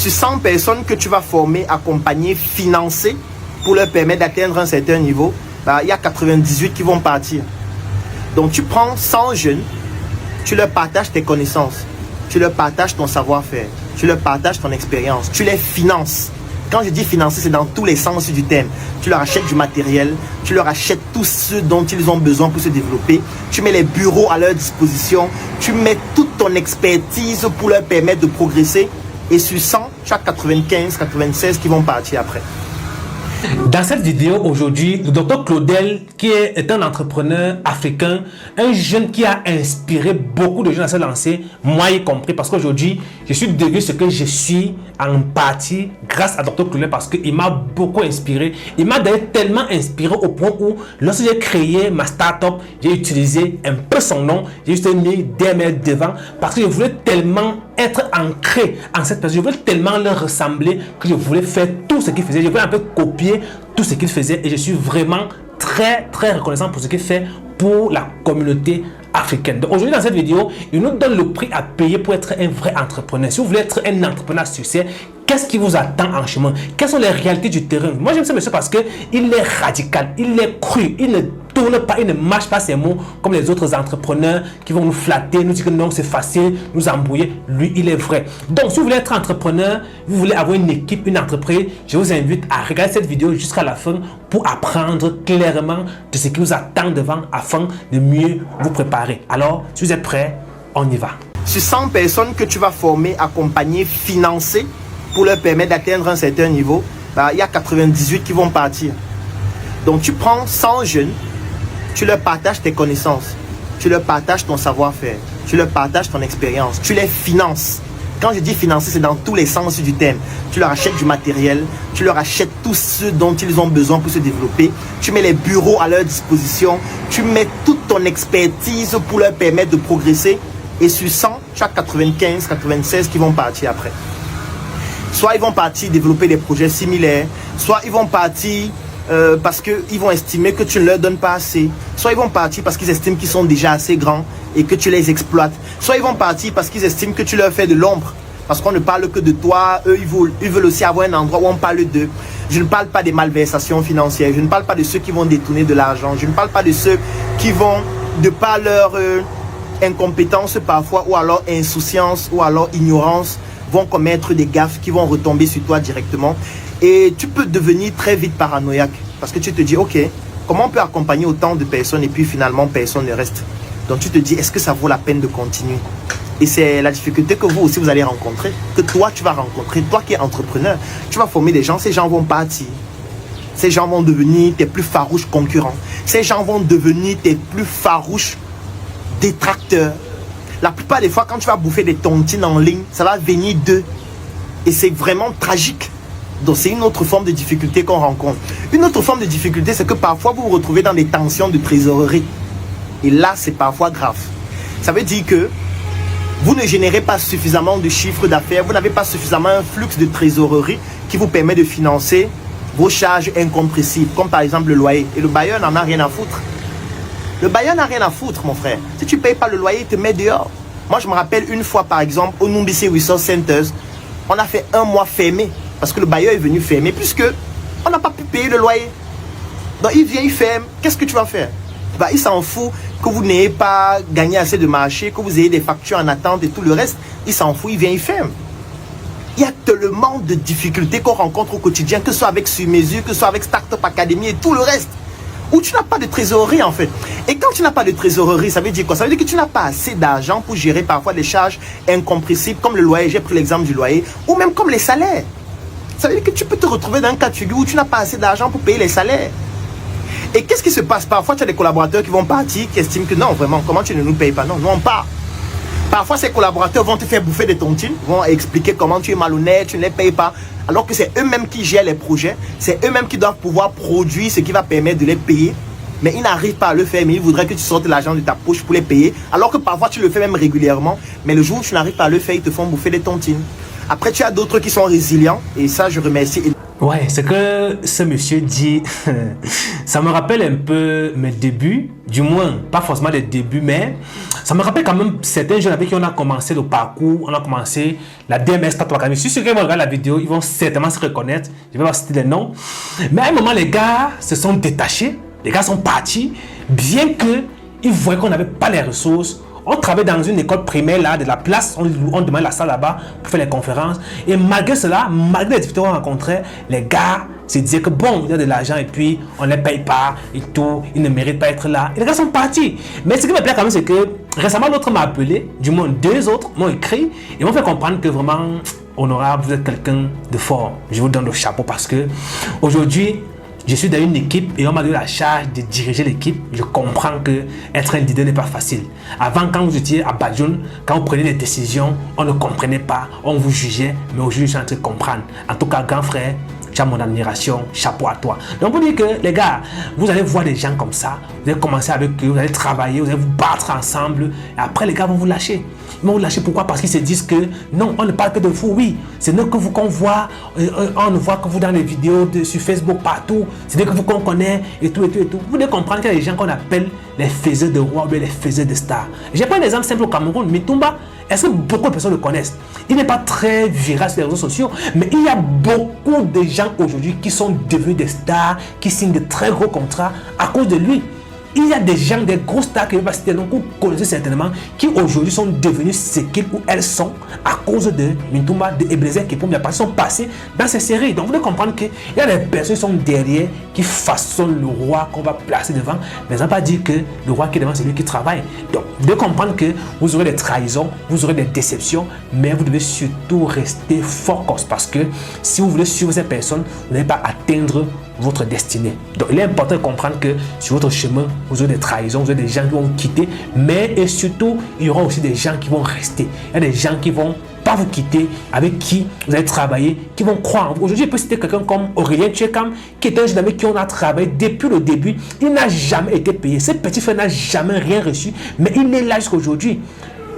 Sur 100 personnes que tu vas former, accompagner, financer pour leur permettre d'atteindre un certain niveau, il y a 98 qui vont partir. Donc tu prends 100 jeunes, tu leur partages tes connaissances, tu leur partages ton savoir-faire, tu leur partages ton expérience, tu les finances. Quand je dis financer, c'est dans tous les sens du terme. Tu leur achètes du matériel, tu leur achètes tout ce dont ils ont besoin pour se développer. Tu mets les bureaux à leur disposition, tu mets toute ton expertise pour leur permettre de progresser. Et sur 100, tu as 95, 96 qui vont partir après. Dans cette vidéo aujourd'hui, le docteur Claudel, qui est un entrepreneur africain, un jeune qui a inspiré beaucoup de jeunes à se lancer, moi y compris, parce qu'aujourd'hui, je suis devenu ce que je suis en partie grâce à docteur Claudel, parce qu'il m'a beaucoup inspiré. Il m'a d'ailleurs tellement inspiré au point où, lorsque j'ai créé ma startup, j'ai utilisé un peu son nom, j'ai juste mis DML devant, parce que je voulais tellement être ancré en cette personne, je voulais tellement leur ressembler que je voulais faire tout ce qu'il faisait, je voulais un peu copier tout ce qu'il faisait et je suis vraiment très reconnaissant pour ce qu'il fait pour la communauté africaine. Donc aujourd'hui dans cette vidéo, il nous donne le prix à payer pour être un vrai entrepreneur. Si vous voulez être un entrepreneur à succès, qu'est-ce qui vous attend en chemin? Quelles sont les réalités du terrain? Moi j'aime ce monsieur parce qu'il est radical, il est cru, il ne tourne pas, il ne mâche pas ses mots comme les autres entrepreneurs qui vont nous flatter, nous dire que non c'est facile, nous embrouiller. Lui il est vrai. Donc si vous voulez être entrepreneur, vous voulez avoir une équipe, une entreprise, je vous invite à regarder cette vidéo jusqu'à la fin pour apprendre clairement de ce qui vous attend devant afin de mieux vous préparer. Alors si vous êtes prêts, on y va. Sur 100 personnes que tu vas former, accompagner, financer pour leur permettre d'atteindre un certain niveau, il y a 98 qui vont partir. Donc tu prends 100 jeunes, tu leur partages tes connaissances, tu leur partages ton savoir-faire, tu leur partages ton expérience, tu les finances. Quand je dis financer, c'est dans tous les sens du terme. Tu leur achètes du matériel, tu leur achètes tout ce dont ils ont besoin pour se développer, tu mets les bureaux à leur disposition, tu mets toute ton expertise pour leur permettre de progresser. Et sur 100, tu as 95, 96 qui vont partir après. Soit ils vont partir développer des projets similaires, soit ils vont partir parce qu'ils vont estimer que tu ne leur donnes pas assez, soit ils vont partir parce qu'ils estiment qu'ils sont déjà assez grands et que tu les exploites, soit ils vont partir parce qu'ils estiment que tu leur fais de l'ombre, parce qu'on ne parle que de toi, eux ils veulent aussi avoir un endroit où on parle d'eux. Je ne parle pas des malversations financières, je ne parle pas de ceux qui vont détourner de l'argent, je ne parle pas de ceux qui vont, de par leur incompétence parfois, ou alors insouciance, ou alors ignorance, vont commettre des gaffes qui vont retomber sur toi directement. Et tu peux devenir très vite paranoïaque parce que tu te dis, ok, comment on peut accompagner autant de personnes et puis finalement personne ne reste. Donc tu te dis, est-ce que ça vaut la peine de continuer? Et c'est la difficulté que vous aussi vous allez rencontrer, que toi tu vas rencontrer, toi qui es entrepreneur. Tu vas former des gens, ces gens vont partir. Ces gens vont devenir tes plus farouches concurrents. Ces gens vont devenir tes plus farouches détracteurs. La plupart des fois, quand tu vas bouffer des tontines en ligne, ça va venir d'eux. Et c'est vraiment tragique. Donc c'est une autre forme de difficulté qu'on rencontre. Une autre forme de difficulté, c'est que parfois vous vous retrouvez dans des tensions de trésorerie. Et là, c'est parfois grave. Ça veut dire que vous ne générez pas suffisamment de chiffre d'affaires, vous n'avez pas suffisamment un flux de trésorerie qui vous permet de financer vos charges incompressibles, comme par exemple le loyer. Et le bailleur n'en a rien à foutre. Le bailleur n'a rien à foutre, mon frère. Si tu ne payes pas le loyer, il te met dehors. Moi, je me rappelle une fois, par exemple, au Numbisi Resource Centers, on a fait un mois fermé parce que le bailleur est venu fermer puisque on n'a pas pu payer le loyer. Donc, il vient, il ferme. Qu'est-ce que tu vas faire? Il s'en fout que vous n'ayez pas gagné assez de marché, que vous ayez des factures en attente et tout le reste. Il s'en fout, il vient, il ferme. Il y a tellement de difficultés qu'on rencontre au quotidien, que ce soit avec Sur Mesure, que ce soit avec Startup Academy et tout le reste, où tu n'as pas de trésorerie en fait. Et quand tu n'as pas de trésorerie, ça veut dire quoi? Ça veut dire que tu n'as pas assez d'argent pour gérer parfois des charges incompressibles comme le loyer, j'ai pris l'exemple du loyer, ou même comme les salaires. Ça veut dire que tu peux te retrouver dans un cas de figure où tu n'as pas assez d'argent pour payer les salaires. Et qu'est-ce qui se passe? Parfois tu as des collaborateurs qui vont partir, qui estiment que non, vraiment, comment tu ne nous payes pas? Non, nous on part. Parfois ces collaborateurs vont te faire bouffer des tontines, vont expliquer comment tu es malhonnête, tu ne les payes pas. Alors que c'est eux-mêmes qui gèrent les projets, c'est eux-mêmes qui doivent pouvoir produire ce qui va permettre de les payer. Mais ils n'arrivent pas à le faire, mais ils voudraient que tu sortes l'argent de ta poche pour les payer. Alors que parfois tu le fais même régulièrement, mais le jour où tu n'arrives pas à le faire, ils te font bouffer des tontines. Après tu as d'autres qui sont résilients, et ça je remercie. Ouais, ce que ce monsieur dit, ça me rappelle un peu mes débuts, du moins, pas forcément les débuts, mais Ça me rappelle quand même certains jeunes avec qui on a commencé le parcours, on a commencé la DMS Tattoo Academy. Si ceux qui vont regarder la vidéo, ils vont certainement se reconnaître. Je vais pas citer les noms. Mais à un moment, les gars se sont détachés. Les gars sont partis, bien qu'ils voyaient qu'on n'avait pas les ressources. On travaillait dans une école primaire là, de la place, on demandait la salle là-bas pour faire les conférences. Et malgré cela, malgré les difficultés qu'on rencontrait, les gars se disaient que bon, il y a de l'argent et puis on ne les paye pas et tout, ils ne méritent pas d'être là. Et les gars sont partis. Mais ce qui me plaît quand même, c'est que récemment, l'autre m'a appelé, du moins deux autres m'ont écrit et m'ont fait comprendre que vraiment, honorable, vous êtes quelqu'un de fort. Je vous donne le chapeau parce que aujourd'hui, je suis dans une équipe et on m'a donné la charge de diriger l'équipe. Je comprends que être un leader n'est pas facile. Avant, quand vous étiez à Badjoun, quand vous preniez des décisions, on ne comprenait pas, on vous jugeait, mais aujourd'hui, je suis en train de comprendre. En tout cas, grand frère, tu as mon admiration, chapeau à toi. Donc, pour dire que, les gars, vous allez voir des gens comme ça, vous allez commencer avec eux, vous allez travailler, vous allez vous battre ensemble, et après, les gars vont vous lâcher. Ils vont vous lâcher pourquoi? Parce qu'ils se disent que non, on ne parle que de vous, oui. C'est nous que vous qu'on voit, on ne voit que vous dans les vidéos sur Facebook, partout. C'est nous que vous qu'on connaît, et tout, et tout, et tout. Vous devez comprendre qu'il y a des gens qu'on appelle les faiseurs de rois ou les faiseurs de stars. J'ai pris un exemple simple au Cameroun, Mitumba. Est-ce que beaucoup de personnes le connaissent? Il n'est pas très viral sur les réseaux sociaux, mais il y a beaucoup de gens aujourd'hui qui sont devenus des stars, qui signent de très gros contrats à cause de lui. Il y a des gens, des gros stars que vous connaissez certainement, qui aujourd'hui sont devenus ce qu'ils ou elles sont à cause de Mintumba, de Ebrezer, qui pour la partie sont passés dans ces séries. Donc vous devez comprendre qu'il y a des personnes qui sont derrière, qui façonnent le roi qu'on va placer devant, mais ça ne veut pas dire que le roi qui est devant, c'est lui qui travaille. Donc vous devez comprendre que vous aurez des trahisons, vous aurez des déceptions, mais vous devez surtout rester focus parce que si vous voulez suivre ces personnes, vous n'allez pas atteindre votre destinée. Donc il est important de comprendre que sur votre chemin, vous aurez des trahisons, vous aurez des gens qui vont vous quitter, mais et surtout, il y aura aussi des gens qui vont rester. Il y a des gens qui vont pas vous quitter, avec qui vous allez travailler, qui vont croire. Aujourd'hui, je peux citer quelqu'un comme Aurélien Tchekam, qui est un jeune avec qui on a travaillé depuis le début. Il n'a jamais été payé. Ce petit frère n'a jamais rien reçu, mais il est là jusqu'à aujourd'hui.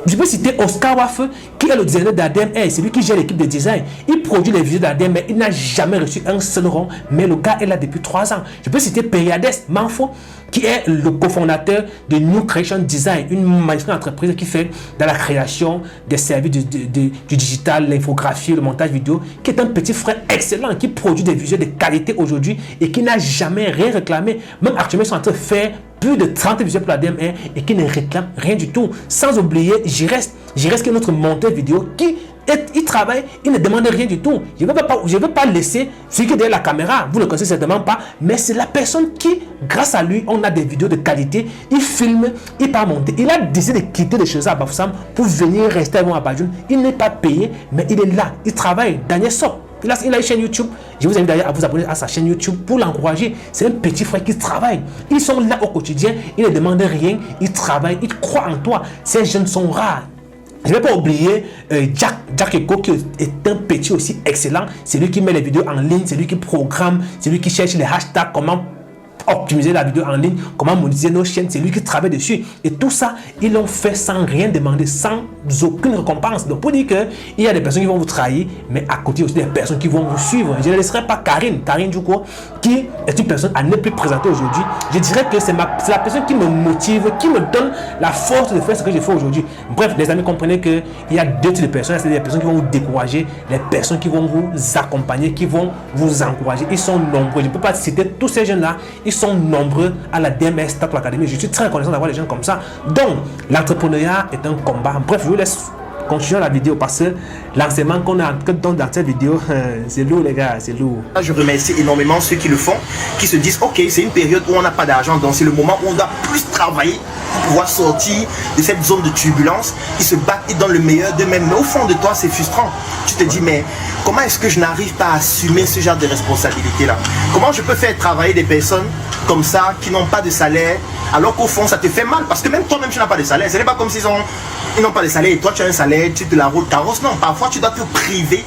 Je peux citer Oscar Waffe, qui est le designer d'ADM. C'est lui qui gère l'équipe de design. Il produit les vidéos d'ADM, mais il n'a jamais reçu un seul rond. Mais le gars est là depuis 3 ans. Je peux citer Periades Manfo, qui est le cofondateur de New Creation Design, une magnifique entreprise qui fait dans la création des services du digital, l'infographie, le montage vidéo, qui est un petit frère excellent, qui produit des visuels de qualité aujourd'hui et qui n'a jamais rien réclamé. Même actuellement, ils sont en train de faire plus de 30 visuels pour la DM1 et qui ne réclame rien du tout. Sans oublier, j'y reste qui est notre monteur vidéo qui il travaille, il ne demande rien du tout. Je ne veux pas laisser celui qui est derrière la caméra, vous ne le connaissez certainement pas, mais c'est la personne qui, grâce à lui, on a des vidéos de qualité, il filme, il part monter. Il a décidé de quitter les choses à Bafoussam pour venir rester à Badjoun. Il n'est pas payé, mais il est là, il travaille. Daniel Sok, il a une chaîne YouTube. Je vous invite d'ailleurs à vous abonner à sa chaîne YouTube pour l'encourager. C'est un petit frère qui travaille. Ils sont là au quotidien, ils ne demandent rien, ils travaillent, ils croient en toi. Ces jeunes sont rares. Je ne vais pas oublier Jack Eko qui est un petit aussi excellent. C'est lui qui met les vidéos en ligne, c'est lui qui programme, c'est lui qui cherche les hashtags, comment optimiser la vidéo en ligne, comment monétiser nos chaînes, c'est lui qui travaille dessus. Et tout ça, ils l'ont fait sans rien demander, sans aucune récompense. Donc pour dire qu'il y a des personnes qui vont vous trahir, mais à côté aussi des personnes qui vont vous suivre. Je ne laisserai pas Karine Djouko, qui est une personne à ne plus présenter aujourd'hui. Je dirais que c'est la personne qui me motive, qui me donne la force de faire ce que je fais aujourd'hui. Bref, les amis, comprenez qu'il y a deux types de personnes. C'est des personnes qui vont vous décourager, les personnes qui vont vous accompagner, qui vont vous encourager. Ils sont nombreux. Je ne peux pas citer tous ces jeunes-là. Ils sont nombreux à la DMS Tattoo Academy. Je suis très reconnaissant d'avoir des gens comme ça. Donc, l'entrepreneuriat est un combat. Bref, je vous laisse continuer la vidéo parce que l'enseignement qu'on a dans cette vidéo, c'est lourd les gars, c'est lourd. Je remercie énormément ceux qui le font, qui se disent ok, c'est une période où on n'a pas d'argent, donc c'est le moment où on doit plus travailler pour pouvoir sortir de cette zone de turbulence. Ils se battent, ils donnent le meilleur d'eux-mêmes, mais au fond de toi c'est frustrant. Tu te dis mais comment est-ce que je n'arrive pas à assumer ce genre de responsabilité là? Comment je peux faire travailler des personnes comme ça qui n'ont pas de salaire alors qu'au fond ça te fait mal parce que même toi-même tu n'as pas de salaire. Ce n'est pas comme s'ils n'ont pas de salaire et toi tu as un salaire, tu te la roules carrosse. Non, parfois tu dois te priver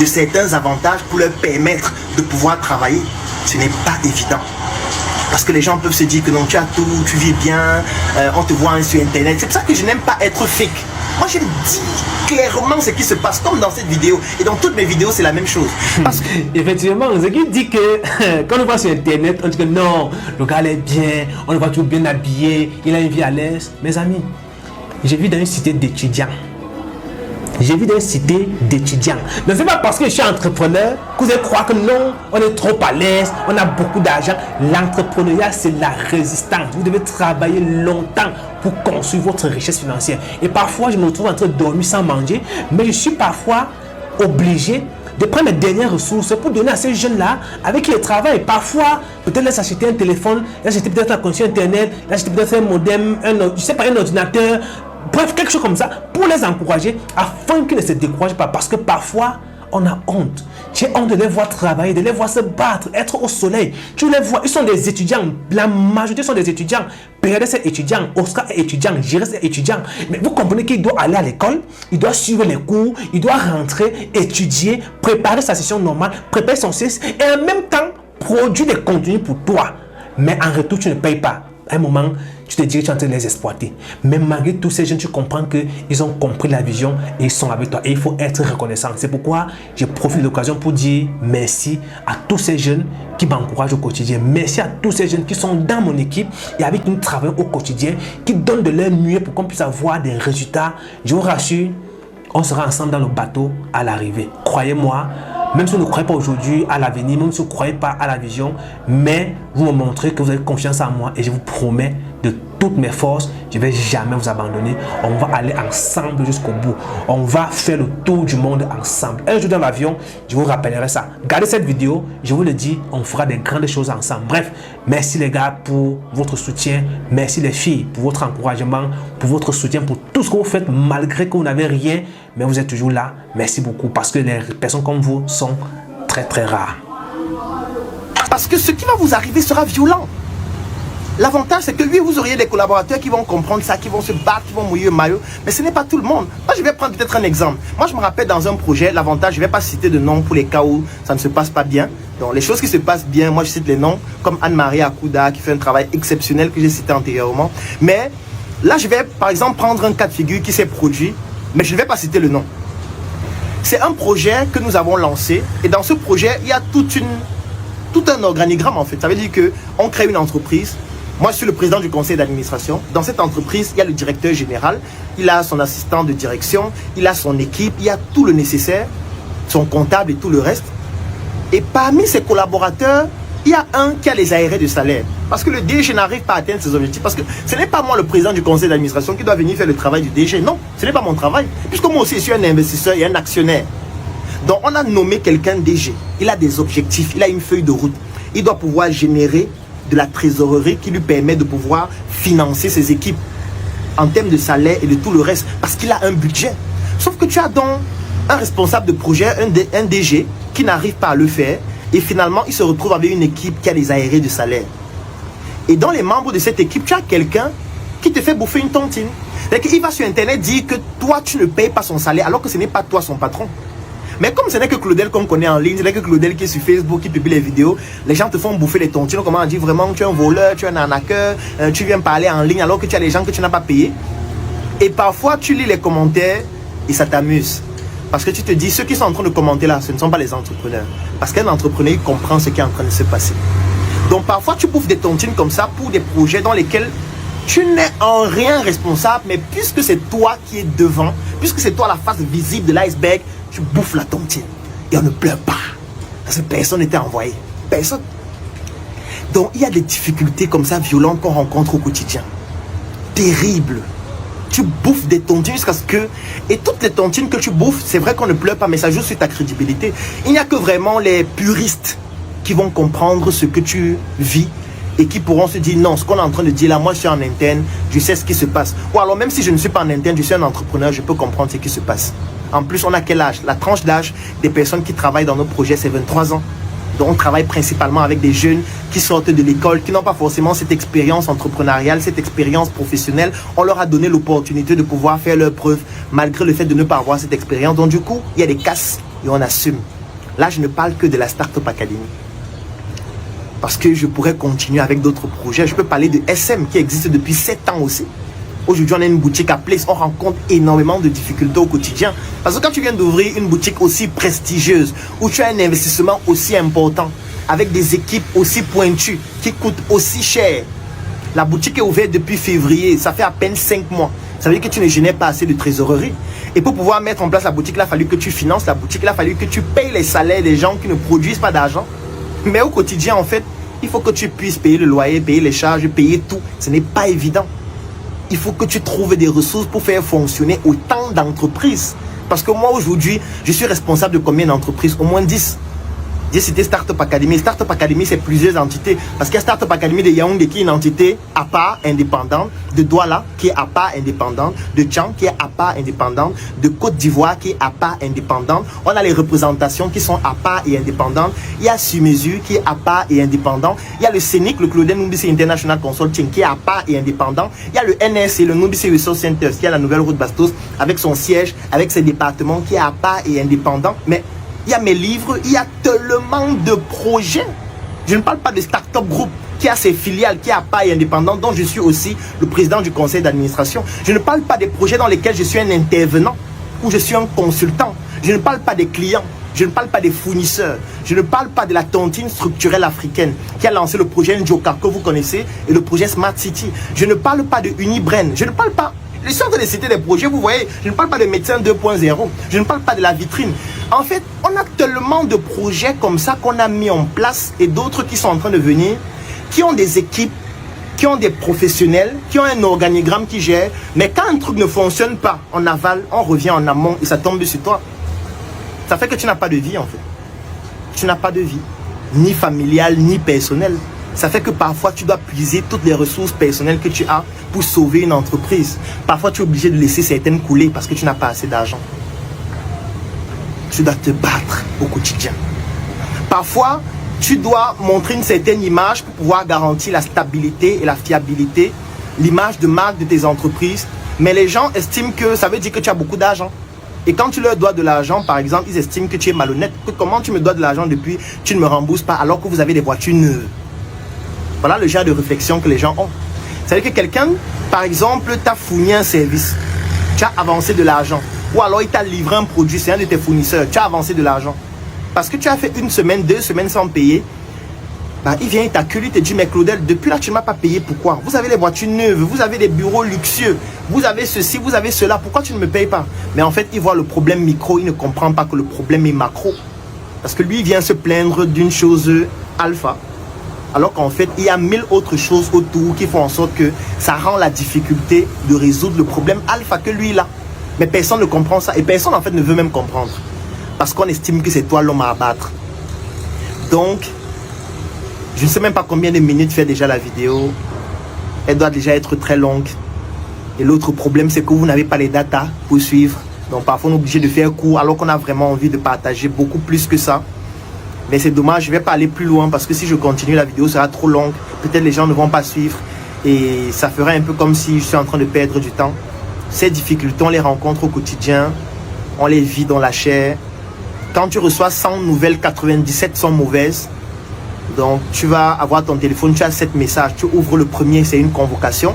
de certains avantages pour leur permettre de pouvoir travailler. Ce n'est pas évident. Parce que les gens peuvent se dire que non, tu as tout, tu vis bien, on te voit sur internet. C'est pour ça que je n'aime pas être fake. Moi je me dis clairement ce qui se passe comme dans cette vidéo. Et dans toutes mes vidéos c'est la même chose. Parce que... Effectivement, ce qui dit que quand on voit sur internet, on dit que non, le gars est bien, on le voit tout bien habillé, il a une vie à l'aise. Mes amis, j'ai vu dans une cité d'étudiants. J'ai vu dans une cité d'étudiants. Mais ce n'est pas parce que je suis entrepreneur que vous allez croire que non, on est trop à l'aise, on a beaucoup d'argent. L'entrepreneuriat, c'est la résistance. Vous devez travailler longtemps pour construire votre richesse financière. Et parfois, je me retrouve en train de dormir sans manger, mais je suis parfois obligé de prendre les dernières ressources pour donner à ces jeunes-là avec qui ils travaillent. Parfois, peut-être les acheter un téléphone, les acheter peut-être un connexion Internet, les acheter peut-être un modem, un ordinateur. Bref, quelque chose comme ça pour les encourager afin qu'ils ne se découragent pas. Parce que parfois, on a honte. J'ai honte de les voir travailler, de les voir se battre, être au soleil. Tu les vois, ils sont des étudiants. La majorité sont des étudiants. Pérez c'est étudiant, Oscar est étudiant, Jéré c'est étudiant. Mais vous comprenez qu'il doit aller à l'école, il doit suivre les cours, il doit rentrer, étudier, préparer sa session normale, préparer son CES et en même temps produire des contenus pour toi. Mais en retour, tu ne payes pas. À un moment, tu te dis que tu es en train de les exploiter. Mais malgré tous ces jeunes, tu comprends qu'ils ont compris la vision et ils sont avec toi. Et il faut être reconnaissant. C'est pourquoi je profite de l'occasion pour dire merci à tous ces jeunes qui m'encouragent au quotidien. Merci à tous ces jeunes qui sont dans mon équipe et avec qui nous travaillons au quotidien, qui donnent de leur mieux pour qu'on puisse avoir des résultats. Je vous rassure, on sera ensemble dans le bateau à l'arrivée. Croyez-moi. Même si vous ne croyez pas aujourd'hui à l'avenir, même si vous ne croyez pas à la vision, mais vous me montrez que vous avez confiance en moi et je vous promets de toutes mes forces, je ne vais jamais vous abandonner. On va aller ensemble jusqu'au bout. On va faire le tour du monde ensemble. Un jour dans l'avion, je vous rappellerai ça. Regardez cette vidéo, je vous le dis, on fera des grandes choses ensemble. Bref, merci les gars pour votre soutien. Merci les filles pour votre encouragement, pour votre soutien, pour tout ce que vous faites malgré que vous n'avez rien. Mais vous êtes toujours là. Merci beaucoup parce que les personnes comme vous sont très très rares. Parce que ce qui va vous arriver sera violent. L'avantage, c'est que oui, vous auriez des collaborateurs qui vont comprendre ça, qui vont se battre, qui vont mouiller le maillot. Mais ce n'est pas tout le monde. Moi, je vais prendre peut-être un exemple. Moi, je me rappelle dans un projet, l'avantage, je ne vais pas citer de nom pour les cas où ça ne se passe pas bien. Donc, les choses qui se passent bien, moi, je cite les noms, comme Anne-Marie Akouda, qui fait un travail exceptionnel que j'ai cité antérieurement. Mais là, je vais, par exemple, prendre un cas de figure qui s'est produit, mais je ne vais pas citer le nom. C'est un projet que nous avons lancé. Et dans ce projet, il y a tout un organigramme, en fait. Ça veut dire qu'on crée une entreprise. Moi, je suis le président du conseil d'administration. Dans cette entreprise, il y a le directeur général, il a son assistant de direction, il a son équipe, il y a tout le nécessaire, son comptable et tout le reste. Et parmi ses collaborateurs, il y a un qui a les aérés de salaire. Parce que le DG n'arrive pas à atteindre ses objectifs. Parce que ce n'est pas moi, le président du conseil d'administration, qui doit venir faire le travail du DG. Non, ce n'est pas mon travail. Puisque moi aussi, je suis un investisseur et un actionnaire. Donc, on a nommé quelqu'un DG. Il a des objectifs, il a une feuille de route. Il doit pouvoir générer de la trésorerie qui lui permet de pouvoir financer ses équipes en termes de salaire et de tout le reste, parce qu'il a un budget. Sauf que tu as donc un responsable de projet, un DG, qui n'arrive pas à le faire, et finalement, il se retrouve avec une équipe qui a des aérés de salaire. Et dans les membres de cette équipe, tu as quelqu'un qui te fait bouffer une tontine. Il va sur Internet dire que toi, tu ne payes pas son salaire, alors que ce n'est pas toi son patron. Mais comme ce n'est que Claudel qu'on connaît en ligne, ce n'est que Claudel qui est sur Facebook, qui publie les vidéos, les gens te font bouffer les tontines. Comment on dit vraiment, tu es un voleur, tu es un arnaqueur, tu viens parler en ligne alors que tu as des gens que tu n'as pas payés. Et parfois, tu lis les commentaires et ça t'amuse. Parce que tu te dis, ceux qui sont en train de commenter là, ce ne sont pas les entrepreneurs. Parce qu'un entrepreneur, il comprend ce qui est en train de se passer. Donc parfois, tu bouffes des tontines comme ça pour des projets dans lesquels tu n'es en rien responsable, mais puisque c'est toi qui es devant, puisque c'est toi la face visible de l'iceberg, tu bouffes la tontine. Et on ne pleure pas. Parce que personne n'était envoyé. Personne. Donc il y a des difficultés comme ça violentes qu'on rencontre au quotidien. Terrible. Tu bouffes des tontines jusqu'à ce que... Et toutes les tontines que tu bouffes, c'est vrai qu'on ne pleure pas, mais ça joue sur ta crédibilité. Il n'y a que vraiment les puristes qui vont comprendre ce que tu vis et qui pourront se dire non, ce qu'on est en train de dire là, moi je suis en interne, je sais ce qui se passe. Ou alors même si je ne suis pas en interne, je suis un entrepreneur, je peux comprendre ce qui se passe. En plus, on a quel âge? La tranche d'âge des personnes qui travaillent dans nos projets, c'est 23 ans. Donc on travaille principalement avec des jeunes qui sortent de l'école, qui n'ont pas forcément cette expérience entrepreneuriale, cette expérience professionnelle. On leur a donné l'opportunité de pouvoir faire leurs preuves malgré le fait de ne pas avoir cette expérience. Donc du coup, il y a des casses et on assume. Là, je ne parle que de la Startup Academy. Parce que je pourrais continuer avec d'autres projets. Je peux parler de SM qui existe depuis 7 ans aussi. Aujourd'hui, on a une boutique à Place. On rencontre énormément de difficultés au quotidien. Parce que quand tu viens d'ouvrir une boutique aussi prestigieuse, où tu as un investissement aussi important, avec des équipes aussi pointues, qui coûtent aussi cher. La boutique est ouverte depuis février. Ça fait à peine 5 mois. Ça veut dire que tu ne génères pas assez de trésorerie. Et pour pouvoir mettre en place la boutique, il a fallu que tu finances la boutique, il a fallu que tu payes les salaires des gens qui ne produisent pas d'argent. Mais au quotidien, en fait, il faut que tu puisses payer le loyer, payer les charges, payer tout. Ce n'est pas évident. Il faut que tu trouves des ressources pour faire fonctionner autant d'entreprises. Parce que moi, aujourd'hui, je suis responsable de combien d'entreprises? Au moins 10. 10, c'était Startup Academy. Startup Academy, c'est plusieurs entités. Parce qu'il y a Startup Academy de Yaoundé qui est une entité à part, indépendante. De Douala, qui est à part, indépendante. De Tchang, qui est à part, indépendante. De Côte d'Ivoire, qui est à part, indépendante. On a les représentations qui sont à part et indépendantes. Il y a Sur-Mesure, qui est à part et indépendant. Il y a le CENIC, le Claudel Numbisi International Consulting, qui est à part et indépendant. Il y a le NSC, le Numbisi Resource Center, qui est à la Nouvelle Route Bastos, avec son siège, avec ses départements, qui est à part et indépendant. Mais il y a mes livres, il y a tellement de projets. Je ne parle pas de Startup Group qui a ses filiales, qui est à part et indépendant, dont je suis aussi le président du conseil d'administration. Je ne parle pas des projets dans lesquels je suis un intervenant ou je suis un consultant. Je ne parle pas des clients. Je ne parle pas des fournisseurs. Je ne parle pas de la tontine structurelle africaine qui a lancé le projet Njoka que vous connaissez et le projet Smart City. Je ne parle pas de Unibrain. Je ne parle pas... Je suis en train de citer des projets, vous voyez, je ne parle pas de médecin 2.0, je ne parle pas de la vitrine. En fait, on a tellement de projets comme ça qu'on a mis en place et d'autres qui sont en train de venir, qui ont des équipes, qui ont des professionnels, qui ont un organigramme qui gère. Mais quand un truc ne fonctionne pas en aval, on revient en amont et ça tombe sur toi. Ça fait que tu n'as pas de vie en fait. Tu n'as pas de vie, ni familiale, ni personnelle. Ça fait que parfois tu dois puiser toutes les ressources personnelles que tu as pour sauver une entreprise. Parfois tu es obligé de laisser certaines couler parce que tu n'as pas assez d'argent. Tu dois te battre au quotidien. Parfois tu dois montrer une certaine image pour pouvoir garantir la stabilité et la fiabilité, l'image de marque de tes entreprises. Mais les gens estiment que ça veut dire que tu as beaucoup d'argent. Et quand tu leur dois de l'argent, par exemple, ils estiment que tu es malhonnête. Que comment tu me dois de l'argent depuis tu ne me rembourses pas alors que vous avez des voitures neuves. Voilà le genre de réflexion que les gens ont. C'est-à-dire que quelqu'un, par exemple, t'a fourni un service. Tu as avancé de l'argent. Ou alors il t'a livré un produit, c'est un de tes fournisseurs. Tu as avancé de l'argent. Parce que tu as fait une semaine, 2 semaines sans payer. Bah, il vient, il t'accule, il te dit, mais Claudel, depuis là, tu ne m'as pas payé. Pourquoi? Vous avez des voitures neuves, vous avez des bureaux luxueux, vous avez ceci, vous avez cela. Pourquoi tu ne me payes pas? Mais en fait, il voit le problème micro, il ne comprend pas que le problème est macro. Parce que lui, il vient se plaindre d'une chose alpha. Alors qu'en fait, il y a 1000 autres choses autour qui font en sorte que ça rend la difficulté de résoudre le problème alpha que lui il a. Mais personne ne comprend ça et personne en fait ne veut même comprendre. Parce qu'on estime que c'est toi l'homme à abattre. Donc, je ne sais même pas combien de minutes fait déjà la vidéo. Elle doit déjà être très longue. Et l'autre problème, c'est que vous n'avez pas les datas pour suivre. Donc parfois, on est obligé de faire court alors qu'on a vraiment envie de partager beaucoup plus que ça. Mais c'est dommage, je ne vais pas aller plus loin parce que si je continue, la vidéo sera trop longue. Peut-être les gens ne vont pas suivre et ça ferait un peu comme si je suis en train de perdre du temps. Ces difficultés, on les rencontre au quotidien, on les vit dans la chair. Quand tu reçois 100 nouvelles, 97 sont mauvaises. Donc tu vas avoir ton téléphone, tu as 7 messages. Tu ouvres le premier, c'est une convocation.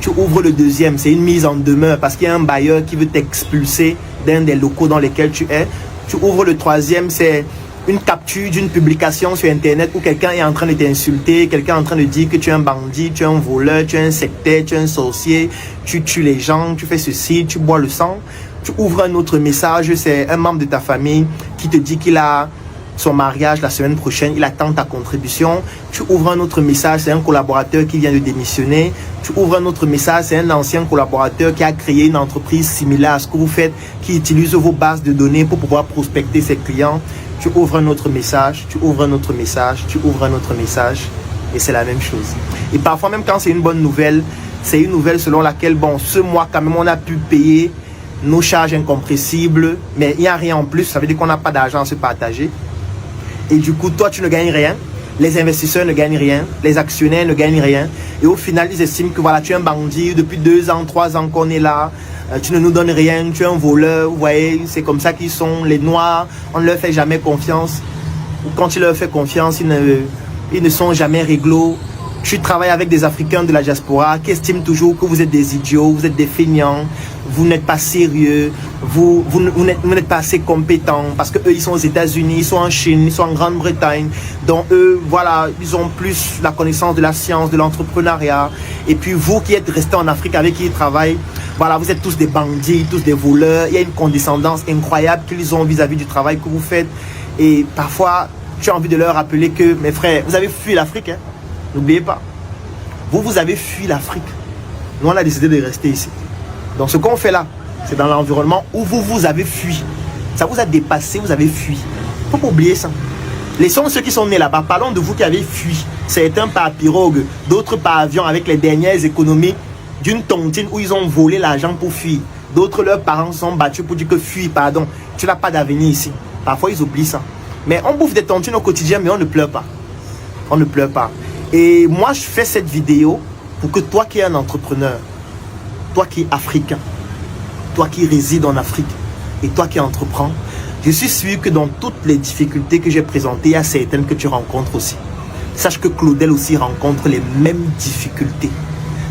Tu ouvres le deuxième, c'est une mise en demeure parce qu'il y a un bailleur qui veut t'expulser d'un des locaux dans lesquels tu es. Tu ouvres le troisième, c'est une capture d'une publication sur internet où quelqu'un est en train de t'insulter, quelqu'un est en train de dire que tu es un bandit, tu es un voleur, tu es un sectaire, tu es un sorcier, tu tues les gens, tu fais ceci, tu bois le sang. Tu ouvres un autre message, c'est un membre de ta famille qui te dit qu'il a son mariage la semaine prochaine, il attend ta contribution. Tu ouvres un autre message, c'est un collaborateur qui vient de démissionner. Tu ouvres un autre message, c'est un ancien collaborateur qui a créé une entreprise similaire à ce que vous faites, qui utilise vos bases de données pour pouvoir prospecter ses clients. Tu ouvres un autre message, tu ouvres un autre message, tu ouvres un autre message et c'est la même chose. Et parfois même quand c'est une bonne nouvelle, c'est une nouvelle selon laquelle, bon, ce mois quand même on a pu payer nos charges incompressibles, mais il n'y a rien en plus, ça veut dire qu'on n'a pas d'argent à se partager. Et du coup, toi, tu ne gagnes rien, les investisseurs ne gagnent rien, les actionnaires ne gagnent rien. Et au final, ils estiment que voilà, tu es un bandit, depuis 2 ans, 3 ans qu'on est là, tu ne nous donnes rien, tu es un voleur, vous voyez, c'est comme ça qu'ils sont. Les Noirs, on ne leur fait jamais confiance. Ou quand tu leur fais confiance, ils ne sont jamais réglo. Tu travailles avec des Africains de la diaspora qui estiment toujours que vous êtes des idiots, vous êtes des feignants, vous n'êtes pas sérieux, vous n'êtes pas assez compétents parce que eux ils sont aux États-Unis, ils sont en Chine, ils sont en Grande-Bretagne. Donc eux, voilà, ils ont plus la connaissance de la science, de l'entrepreneuriat. Et puis vous qui êtes restés en Afrique avec qui ils travaillent, Voilà, vous êtes tous des bandits, tous des voleurs. Il y a une condescendance incroyable qu'ils ont vis-à-vis du travail que vous faites. Et parfois, tu as envie de leur rappeler que, mes frères, vous avez fui l'Afrique. Hein? N'oubliez pas. Vous avez fui l'Afrique. Nous, on a décidé de rester ici. Donc, ce qu'on fait là, c'est dans l'environnement où vous avez fui. Ça vous a dépassé, vous avez fui. Il ne faut pas oublier ça. Laissons ceux qui sont nés là-bas. Parlons de vous qui avez fui. Certains par pirogue, d'autres par avion avec les dernières économies d'une tontine où ils ont volé l'argent pour fuir. D'autres, leurs parents se sont battus pour dire que fuis, pardon. Tu n'as pas d'avenir ici. Parfois, ils oublient ça. Mais on bouffe des tontines au quotidien, mais on ne pleure pas. On ne pleure pas. Et moi, je fais cette vidéo pour que toi qui es un entrepreneur, toi qui es africain, toi qui résides en Afrique et toi qui entreprends, je suis sûr que dans toutes les difficultés que j'ai présentées, il y a certaines que tu rencontres aussi. Sache que Claudel aussi rencontre les mêmes difficultés.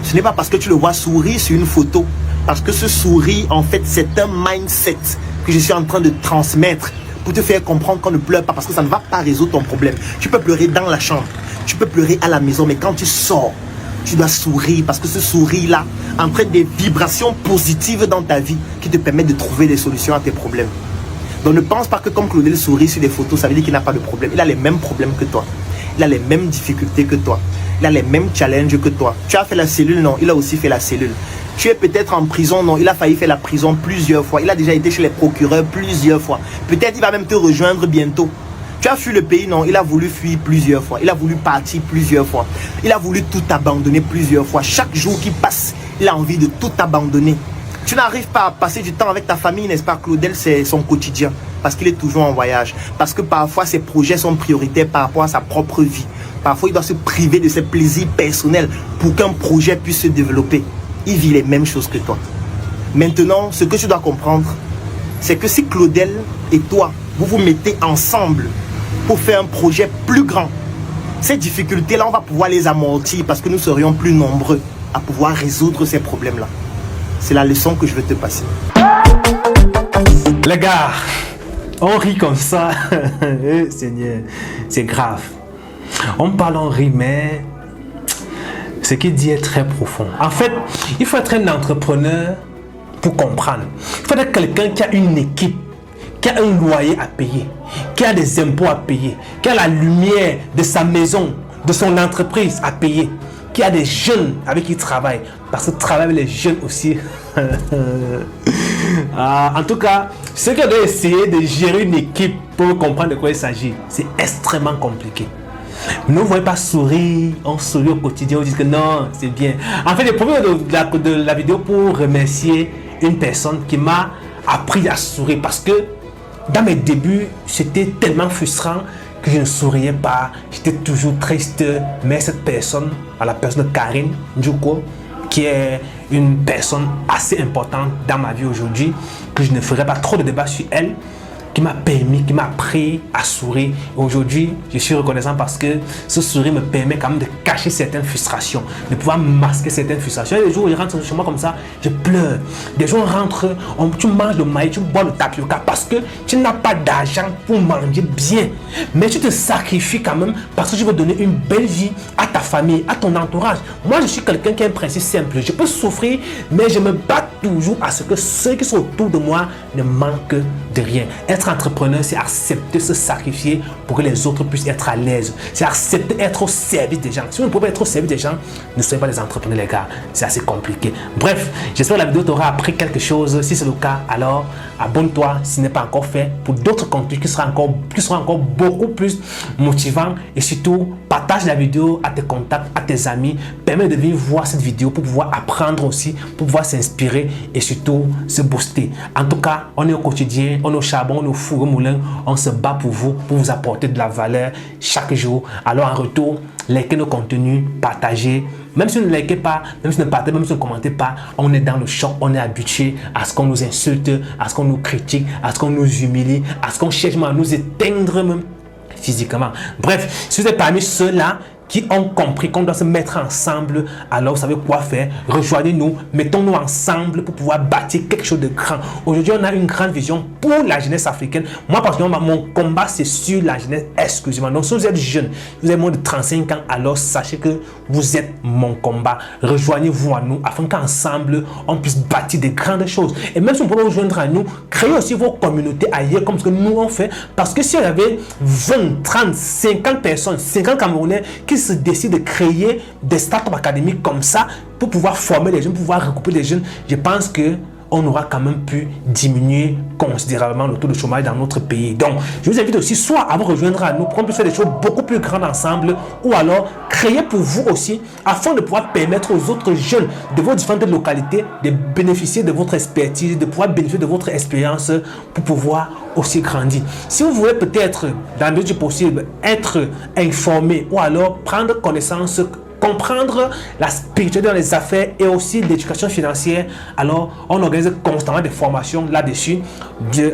Ce n'est pas parce que tu le vois sourire sur une photo, parce que ce sourire, en fait, c'est un mindset que je suis en train de transmettre pour te faire comprendre qu'on ne pleure pas, parce que ça ne va pas résoudre ton problème. Tu peux pleurer dans la chambre, tu peux pleurer à la maison, mais quand tu sors, tu dois sourire, parce que ce sourire-là entraîne des vibrations positives dans ta vie qui te permettent de trouver des solutions à tes problèmes. Donc ne pense pas que comme Claudel sourit sur des photos, ça veut dire qu'il n'a pas de problème. Il a les mêmes problèmes que toi. Il a les mêmes difficultés que toi. Il a les mêmes challenges que toi. Tu as fait la cellule? Non, il a aussi fait la cellule. Tu es peut-être en prison? Non, il a failli faire la prison plusieurs fois. Il a déjà été chez les procureurs plusieurs fois. Peut-être il va même te rejoindre bientôt. Tu as fui le pays? Non, il a voulu fuir plusieurs fois. Il a voulu partir plusieurs fois. Il a voulu tout abandonner plusieurs fois. Chaque jour qui passe, il a envie de tout abandonner. Tu n'arrives pas à passer du temps avec ta famille, n'est-ce pas? Claudel, c'est son quotidien. Parce qu'il est toujours en voyage. Parce que parfois, ses projets sont prioritaires par rapport à sa propre vie. Parfois, il doit se priver de ses plaisirs personnels pour qu'un projet puisse se développer. Il vit les mêmes choses que toi. Maintenant, ce que tu dois comprendre, c'est que si Claudel et toi, vous vous mettez ensemble pour faire un projet plus grand, ces difficultés-là, on va pouvoir les amortir parce que nous serions plus nombreux à pouvoir résoudre ces problèmes-là. C'est la leçon que je veux te passer. Les gars, on rit comme ça. Seigneur, c'est grave. On parle, on rit, mais ce qu'il dit est très profond. En fait, il faut être un entrepreneur pour comprendre. Il faut être quelqu'un qui a une équipe, qui a un loyer à payer, qui a des impôts à payer, qui a la lumière de sa maison, de son entreprise à payer, qui a des jeunes avec qui il travaille. Parce que travailler avec les jeunes aussi. En tout cas, ceux qui doivent essayer de gérer une équipe pour comprendre de quoi il s'agit, c'est extrêmement compliqué. Ne voyez pas sourire, on sourit au quotidien, on dit que non, c'est bien. En fait, le premier de la vidéo pour remercier une personne qui m'a appris à sourire parce que dans mes débuts, c'était tellement frustrant que je ne souriais pas, j'étais toujours triste. Mais cette personne, la personne de Karine Djouko, qui est une personne assez importante dans ma vie aujourd'hui, que je ne ferai pas trop de débats sur elle, qui m'a permis, qui m'a appris à sourire. Aujourd'hui, je suis reconnaissant parce que ce sourire me permet quand même de cacher certaines frustrations, de pouvoir masquer certaines frustrations. Les jours où je rentre chez moi comme ça, je pleure. Des jours rentrent, tu manges le maïs, tu bois le tapioca parce que tu n'as pas d'argent pour manger bien. Mais tu te sacrifies quand même parce que tu veux donner une belle vie à ta famille, à ton entourage. Moi, je suis quelqu'un qui a un principe simple. Je peux souffrir, mais je me bats toujours à ce que ceux qui sont autour de moi ne manquent de rien. Être entrepreneur, c'est accepter se sacrifier pour que les autres puissent être à l'aise. C'est accepter être au service des gens. Si vous ne pouvez pas être au service des gens, ne soyez pas des entrepreneurs, les gars. C'est assez compliqué. Bref, j'espère que la vidéo t'aura appris quelque chose. Si c'est le cas, alors abonne-toi si ce n'est pas encore fait pour d'autres contenus qui seront encore beaucoup plus motivants. Et surtout, partage la vidéo à tes contacts, à tes amis. Permets de venir voir cette vidéo pour pouvoir apprendre aussi, pour pouvoir s'inspirer et surtout se booster. En tout cas, on est au quotidien, on est au charbon, on est au four au moulin, on se bat pour vous apporter de la valeur chaque jour. Alors en retour, likez nos contenus, partagez. Même si vous ne likez pas, même si vous ne partagez, même si vous ne commentez pas, on est dans le choc, on est habitué à ce qu'on nous insulte, à ce qu'on nous critique, à ce qu'on nous humilie, à ce qu'on cherche à nous éteindre même physiquement. Bref, si vous êtes parmi ceux-là qui ont compris qu'on doit se mettre ensemble. Alors vous savez quoi faire, rejoignez-nous, mettons-nous ensemble pour pouvoir bâtir quelque chose de grand. Aujourd'hui on a une grande vision pour la jeunesse africaine. Moi particulièrement mon combat c'est sur la jeunesse exclusivement. Donc si vous êtes jeune, vous avez moins de 35 ans, alors sachez que vous êtes mon combat. Rejoignez-vous à nous afin qu'ensemble on puisse bâtir des grandes choses. Et même si vous pouvez vous joindre à nous, créez aussi vos communautés ailleurs comme ce que nous on fait. Parce que si il y avait 20, 30, 50 personnes, 50 Camerounais qui se décide de créer des startups académiques comme ça pour pouvoir former les jeunes, pour pouvoir recouper les jeunes, je pense que on aura quand même pu diminuer considérablement le taux de chômage dans notre pays. Donc, je vous invite aussi soit à vous rejoindre à nous pour qu'on puisse faire des choses beaucoup plus grandes ensemble, ou alors créer pour vous aussi afin de pouvoir permettre aux autres jeunes de vos différentes localités de bénéficier de votre expertise, de pouvoir bénéficier de votre expérience pour pouvoir aussi grandir. Si vous voulez peut-être, dans le mesure du possible, être informé ou alors prendre connaissance, comprendre la spiritualité dans les affaires et aussi l'éducation financière, alors on organise constamment des formations là-dessus.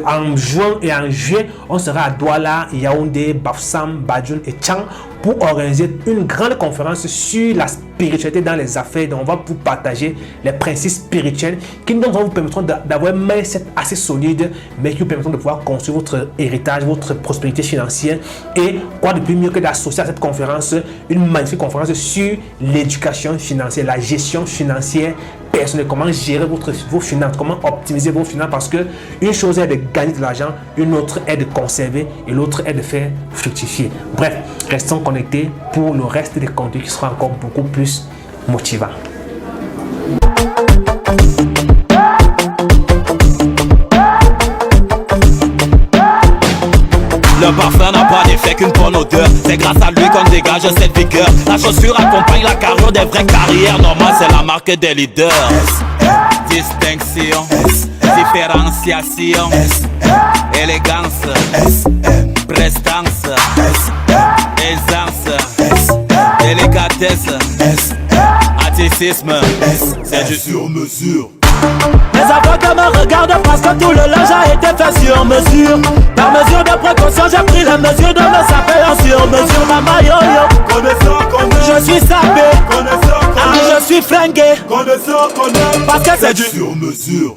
En juin et en juillet, on sera à Douala, Yaoundé, Bafoussam, Badjoun et Tchang pour organiser une grande conférence sur la spiritualité dans les affaires. Donc on va vous partager les principes spirituels qui nous vous permettront d'avoir un mindset assez solide, mais qui vous permettront de pouvoir construire votre héritage, votre prospérité financière. Et quoi de plus mieux que d'associer à cette conférence une magnifique conférence sur l'éducation financière, la gestion financière personnelle, comment gérer vos finances, comment optimiser vos finances, parce que une chose est de gagner de l'argent, une autre est de conserver et l'autre est de faire fructifier. Bref, restons connectés pour le reste des contenus qui sera encore beaucoup plus motivant. Le parfum n'a pas d'effet qu'une bonne odeur. C'est grâce à lui qu'on dégage cette vigueur. La chaussure accompagne la carrure des vraies carrières. Normal, c'est la marque des leaders. Distinction, différenciation, élégance, prestance, aisance, délicatesse, atticisme. C'est du sur mesure. Les avocats me regardent parce que tout le linge a été fait sur mesure. Par mesure de précaution, j'ai pris la mesure de me saper en sur mesure. Maman yo-yo, je suis sapé, je suis flingué, parce que c'est du sur mesure.